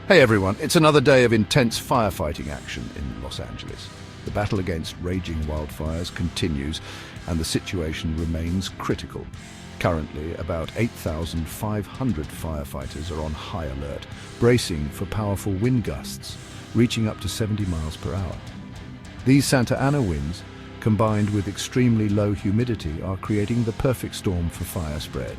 Hey everyone, it's another day of intense firefighting action in Los Angeles. The battle against raging wildfires continues and the situation remains critical. Currently, about 8,500 firefighters are on high alert, bracing for powerful wind gusts, reaching up to 70 miles per hour. These Santa Ana winds, combined with extremely low humidity, are creating the perfect storm for fire spread.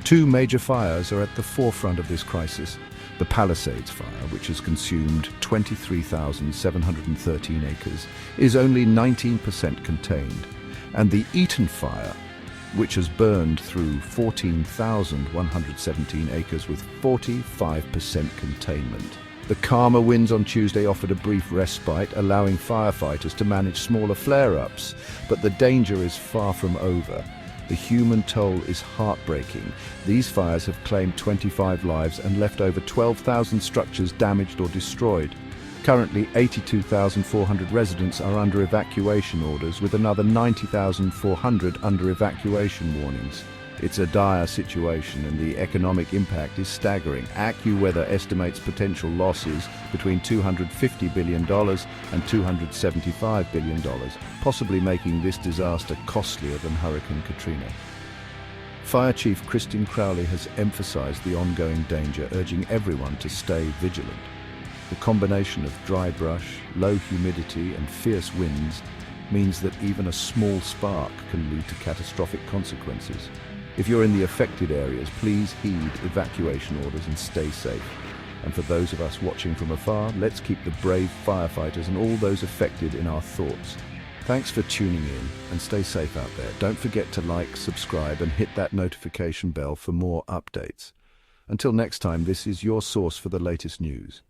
Two major fires are at the forefront of this crisis. The Palisades fire, which has consumed 23,713 acres, is only 19% contained, and the Eaton fire, which has burned through 14,117 acres with 45% containment. The calmer winds on Tuesday offered a brief respite, allowing firefighters to manage smaller flare-ups, but the danger is far from over. The human toll is heartbreaking. These fires have claimed 25 lives and left over 12,000 structures damaged or destroyed. Currently, 82,400 residents are under evacuation orders, with another 90,400 under evacuation warnings. It's a dire situation and the economic impact is staggering. AccuWeather estimates potential losses between $250 billion and $275 billion, possibly making this disaster costlier than Hurricane Katrina. Fire Chief Christine Crowley has emphasized the ongoing danger, urging everyone to stay vigilant. The combination of dry brush, low humidity and fierce winds means that even a small spark can lead to catastrophic consequences. If you're in the affected areas, please heed evacuation orders and stay safe. And for those of us watching from afar, let's keep the brave firefighters and all those affected in our thoughts. Thanks for tuning in and stay safe out there. Don't forget to like, subscribe and hit that notification bell for more updates. Until next time, this is your source for the latest news.